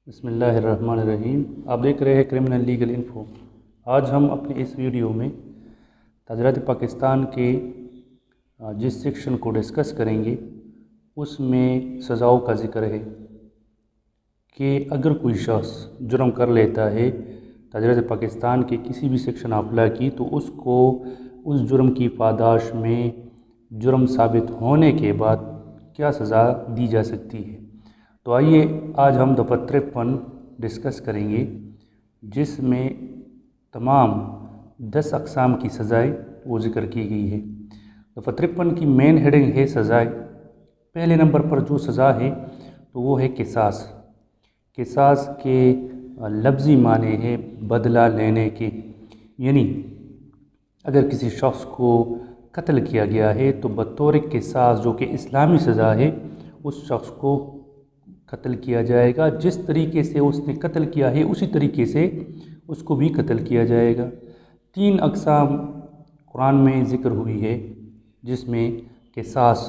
بسم اللہ الرحمن الرحیم۔ آپ دیکھ رہے ہیں کرمنل لیگل انفو۔ آج ہم اپنے اس ویڈیو میں تعزیرات پاکستان کے جس سیکشن کو ڈسکس کریں گے اس میں سزاؤں کا ذکر ہے کہ اگر کوئی شخص جرم کر لیتا ہے تعزیرات پاکستان کے کسی بھی سیکشن اپلائی کی تو اس کو اس جرم کی پاداش میں جرم ثابت ہونے کے بعد کیا سزا دی جا سکتی ہے۔ تو آئیے آج ہم دفعہ 53 ڈسکس کریں گے جس میں تمام 10 اقسام کی سزائیں وہ ذکر کی گئی ہے۔ دفعہ 53 کی مین ہیڈنگ ہے سزائیں۔ پہلے نمبر پر جو سزا ہے تو وہ ہے قصاص۔ قصاص کے لفظی معنی ہے بدلہ لینے کے، یعنی اگر کسی شخص کو قتل کیا گیا ہے تو بطور قصاص جو کہ اسلامی سزا ہے اس شخص کو قتل کیا جائے گا۔ جس طریقے سے اس نے قتل کیا ہے اسی طریقے سے اس کو بھی قتل کیا جائے گا۔ 3 اقسام قرآن میں ذکر ہوئی ہے جس میں قصاص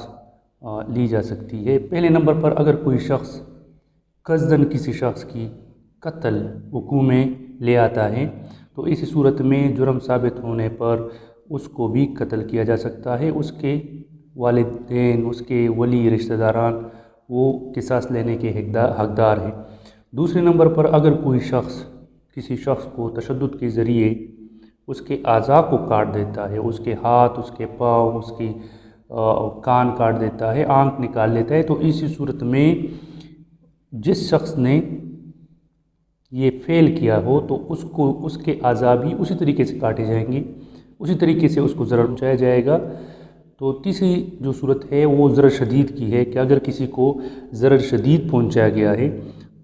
لی جا سکتی ہے۔ پہلے نمبر پر اگر کوئی شخص قصداً کسی شخص کی قتل وقوع میں لے آتا ہے تو اس صورت میں جرم ثابت ہونے پر اس کو بھی قتل کیا جا سکتا ہے۔ اس کے والدین، اس کے ولی رشتہ داران وہ قصاص لینے کے حقدار ہیں۔ دوسرے نمبر پر اگر کوئی شخص کسی شخص کو تشدد کے ذریعے اس کے اعضاء کو کاٹ دیتا ہے، اس کے ہاتھ، اس کے پاؤں، اس کی کان کاٹ دیتا ہے، آنکھ نکال لیتا ہے، تو اسی صورت میں جس شخص نے یہ فعل کیا ہو تو اس کے اعضاء بھی اسی طریقے سے کاٹے جائیں گے، اسی طریقے سے اس کو ضرر پہنچایا جائے گا۔ تو تیسری جو صورت ہے وہ ضرر شدید کی ہے کہ اگر کسی کو ضرر شدید پہنچایا گیا ہے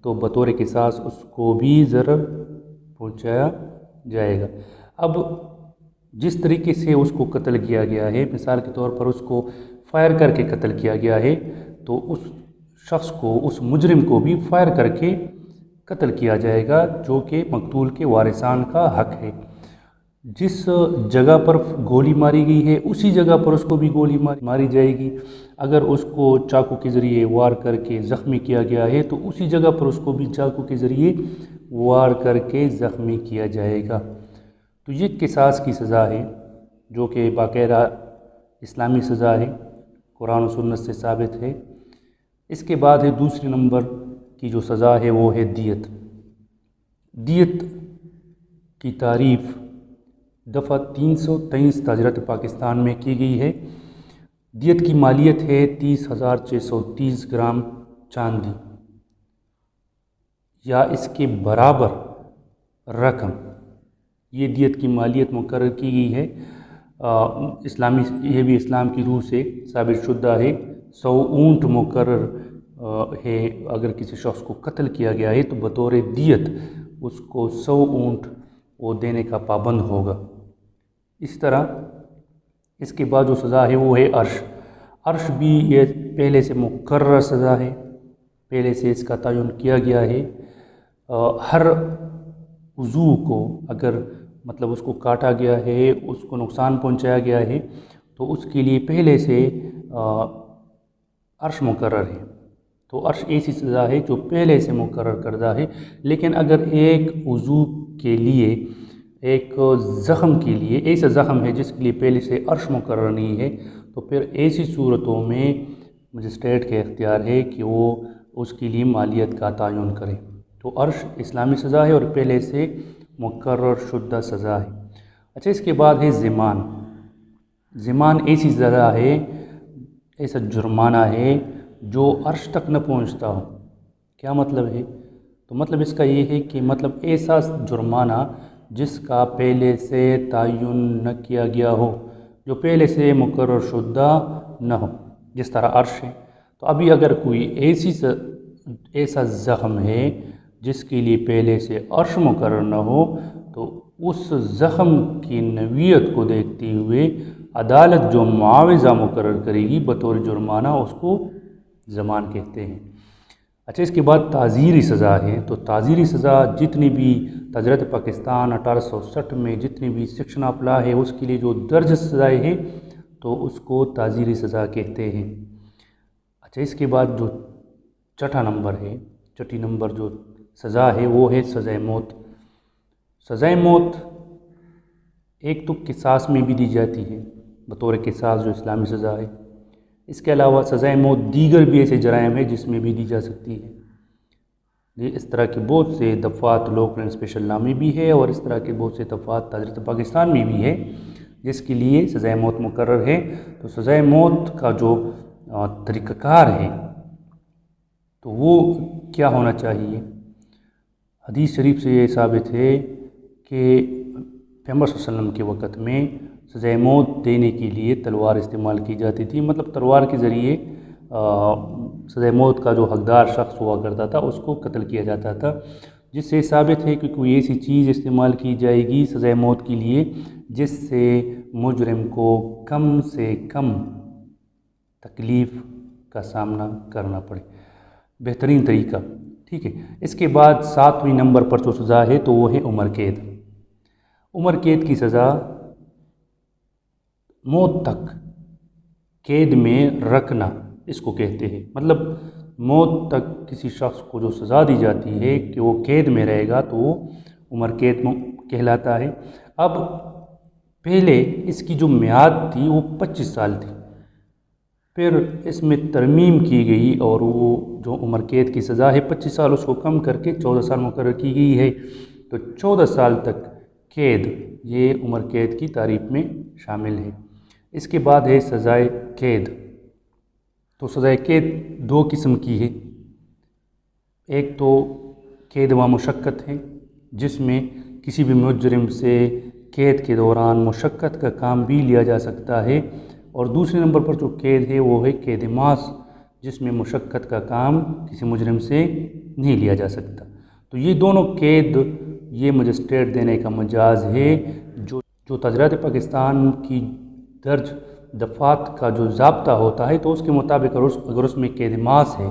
تو بطور قصاص اس کو بھی ضرر پہنچایا جائے گا۔ اب جس طریقے سے اس کو قتل کیا گیا ہے، مثال کے طور پر اس کو فائر کر کے قتل کیا گیا ہے تو اس شخص کو، اس مجرم کو بھی فائر کر کے قتل کیا جائے گا جو کہ مقتول کے وارثان کا حق ہے۔ جس جگہ پر گولی ماری گئی ہے اسی جگہ پر اس کو بھی گولی ماری جائے گی۔ اگر اس کو چاقو کے ذریعے وار کر کے زخمی کیا گیا ہے تو اسی جگہ پر اس کو بھی چاقو کے ذریعے وار کر کے زخمی کیا جائے گا۔ تو یہ قصاص کی سزا ہے جو کہ باقاعدہ اسلامی سزا ہے، قرآن و سنت سے ثابت ہے۔ اس کے بعد ہے دوسرے نمبر کی جو سزا ہے وہ ہے دیت۔ دیت کی تعریف دفعہ 323 تعزیرات پاکستان میں کی گئی ہے۔ دیت کی مالیت ہے 30,630 گرام چاندی یا اس کے برابر رقم، یہ دیت کی مالیت مقرر کی گئی ہے۔ یہ بھی اسلام کی روح سے ثابت شدہ ہے۔ 100 اونٹ مقرر ہے، اگر کسی شخص کو قتل کیا گیا ہے تو بطور دیت اس کو 100 اونٹ وہ دینے کا پابند ہوگا۔ اس طرح اس کے بعد جو سزا ہے وہ ہے عرش۔ عرش بھی یہ پہلے سے مقرر سزا ہے، پہلے سے اس کا تعین کیا گیا ہے۔ ہر عضو کو اگر اس کو کاٹا گیا ہے، اس کو نقصان پہنچایا گیا ہے تو اس کے لیے پہلے سے عرش مقرر ہے۔ تو عرش ایسی سزا ہے جو پہلے سے مقرر کردہ ہے، لیکن اگر ایک عضو کے لیے، ایک زخم کے لیے، ایسا زخم ہے جس کے لیے پہلے سے عرش مقرر نہیں ہے تو پھر ایسی صورتوں میں مجسٹریٹ کا اختیار ہے کہ وہ اس کے لیے مالیت کا تعین کرے۔ تو عرش اسلامی سزا ہے اور پہلے سے مقرر شدہ سزا ہے۔ اچھا، اس کے بعد ہے ضمان۔ ضمان ایسی سزا ہے، ایسا جرمانہ ہے جو عرش تک نہ پہنچتا ہو۔ کیا مطلب ہے؟ تو مطلب اس کا یہ ہے کہ ایسا جرمانہ جس کا پہلے سے تعین نہ کیا گیا ہو، جو پہلے سے مقرر شدہ نہ ہو، جس طرح عرش ہے۔ تو ابھی اگر کوئی ایسا زخم ہے جس کے لیے پہلے سے عرش مقرر نہ ہو تو اس زخم کی نوعیت کو دیکھتے ہوئے عدالت جو معاوضہ مقرر کرے گی بطور جرمانہ اس کو ضمان کہتے ہیں۔ اچھا، اس کے بعد تعزیری سزا ہے۔ تو تعزیری سزا جتنی بھی تعزیرات پاکستان 1860 میں جتنی بھی سیکشن آف لا ہے اس کے لیے جو درج سزائیں ہیں تو اس کو تعزیری سزا کہتے ہیں۔ اچھا، اس کے بعد جو چھٹا نمبر ہے، چھٹی نمبر جو سزا ہے وہ ہے سزائے موت۔ سزائے موت ایک تو قصاص میں بھی دی جاتی ہے بطور قصاص جو اسلامی سزا ہے، اس کے علاوہ سزائے موت دیگر بھی ایسے جرائم ہیں جس میں بھی دی جا سکتی ہے۔ یہ اس طرح کے بہت سے دفعات لوک لینڈ اسپیشل لا میں بھی ہے، اور اس طرح کے بہت سے دفعات تاجرت پاکستان میں بھی ہے جس کے لیے سزائے موت مقرر ہے۔ تو سزائے موت کا جو طریقہ کار ہے تو وہ کیا ہونا چاہیے؟ حدیث شریف سے یہ ثابت ہے کہ پیغمبر صلی اللہ علیہ وسلم کے وقت میں سزائے موت دینے کے لیے تلوار استعمال کی جاتی تھی، مطلب تلوار کے ذریعے سزائے موت کا جو حقدار شخص ہوا کرتا تھا اس کو قتل کیا جاتا تھا، جس سے ثابت ہے کہ کوئی ایسی چیز استعمال کی جائے گی سزائے موت کے لیے جس سے مجرم کو کم سے کم تکلیف کا سامنا کرنا پڑے، بہترین طریقہ، ٹھیک ہے۔ اس کے بعد 7ویں نمبر پر جو سزا ہے تو وہ ہے عمر قید۔ عمر قید کی سزا موت تک قید میں رکھنا اس کو کہتے ہیں، مطلب موت تک کسی شخص کو جو سزا دی جاتی ہے کہ وہ قید میں رہے گا تو وہ عمر قید کہلاتا ہے۔ اب پہلے اس کی جو میعاد تھی وہ 25 سال تھی، پھر اس میں ترمیم کی گئی اور وہ جو عمر قید کی سزا ہے 25 سال اس کو کم کر کے 14 سال مقرر کی گئی ہے، تو 14 سال تک قید یہ عمر قید کی تعریف میں شامل ہے۔ اس کے بعد ہے سزائے قید۔ تو سزائے قید 2 قسم کی ہے، ایک تو قید و مشقت ہے جس میں کسی بھی مجرم سے قید کے دوران مشقت کا کام بھی لیا جا سکتا ہے، اور دوسرے نمبر پر جو قید ہے وہ ہے قید ماس، جس میں مشقت کا کام کسی مجرم سے نہیں لیا جا سکتا۔ تو یہ دونوں قید یہ مجسٹریٹ دینے کا مجاز ہے جو تاجرات پاکستان کی درج دفعات کا جو ضابطہ ہوتا ہے تو اس کے مطابق اگر اس میں قید ماس ہے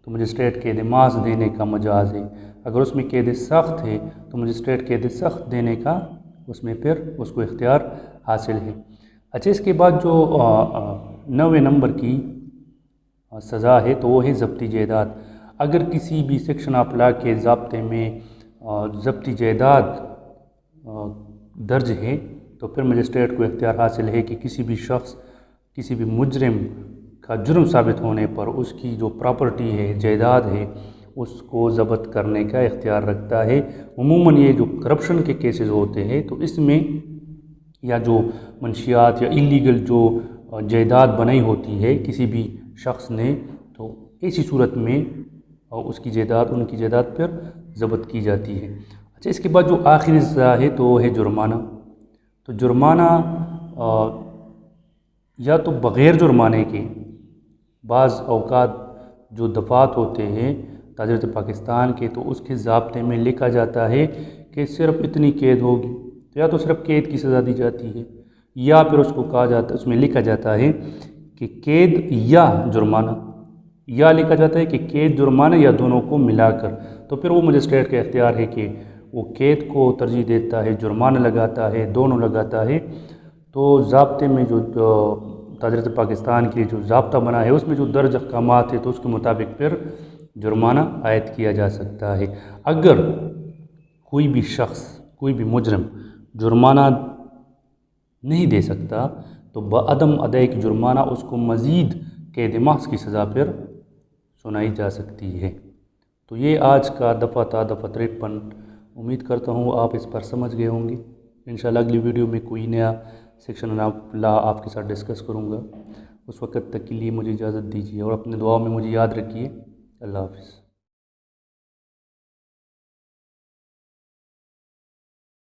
تو مجسٹریٹ قید ماس دینے کا مجاز ہے، اگر اس میں قید سخت ہے تو مجسٹریٹ قید سخت دینے کا اس میں پھر اس کو اختیار حاصل ہے۔ اچھا، اس کے بعد جو 9ویں نمبر کی سزا ہے تو وہ ہے ضبطی جائیداد۔ اگر کسی بھی سیکشن آف لا کے ضابطے میں ضبطی جائیداد درج ہے تو پھر مجسٹریٹ کو اختیار حاصل ہے کہ کسی بھی شخص کسی بھی مجرم کا جرم ثابت ہونے پر اس کی جو پراپرٹی ہے جائیداد ہے اس کو ضبط کرنے کا اختیار رکھتا ہے۔ عموماً یہ جو کرپشن کے کیسز ہوتے ہیں تو اس میں یا جو منشیات یا اللیگل جو جائیداد بنائی ہوتی ہے کسی بھی شخص نے، تو ایسی صورت میں اس کی جائیداد ان کی جائیداد پھر ضبط کی جاتی ہے۔ اچھا، اس کے بعد جو آخری سزا ہے تو وہ ہے جرمانہ۔ تو جرمانہ یا تو بغیر جرمانے کے بعض اوقات جو دفعات ہوتے ہیں تاجرت پاکستان کے تو اس کے ضابطے میں لکھا جاتا ہے کہ صرف اتنی قید ہوگی، تو یا تو صرف قید کی سزا دی جاتی ہے یا پھر اس کو کہا جاتا ہے، اس میں لکھا جاتا ہے کہ قید یا جرمانہ، یا لکھا جاتا ہے کہ قید جرمانہ یا دونوں کو ملا کر، تو پھر وہ مجسٹریٹ کا اختیار ہے کہ وہ قید کو ترجیح دیتا ہے، جرمانہ لگاتا ہے، دونوں لگاتا ہے۔ تو ضابطے میں جو تاجرت پاکستان کے جو ضابطہ بنا ہے اس میں جو درج احکامات ہے تو اس کے مطابق پھر جرمانہ عائد کیا جا سکتا ہے۔ اگر کوئی بھی شخص کوئی بھی مجرم جرمانہ نہیں دے سکتا تو بعدم ادائیگی جرمانہ اس کو مزید قید ماس کی سزا پھر سنائی جا سکتی ہے۔ تو یہ آج کا دفعہ تھا، دفعہ 53۔ امید کرتا ہوں آپ اس پر سمجھ گئے ہوں گے۔ انشاءاللہ اگلی ویڈیو میں کوئی نیا سیکشن لا آپ کے ساتھ ڈسکس کروں گا۔ اس وقت تک کے لیے مجھے اجازت دیجیے اور اپنے دعاؤں میں مجھے یاد رکھیے۔ اللہ حافظ۔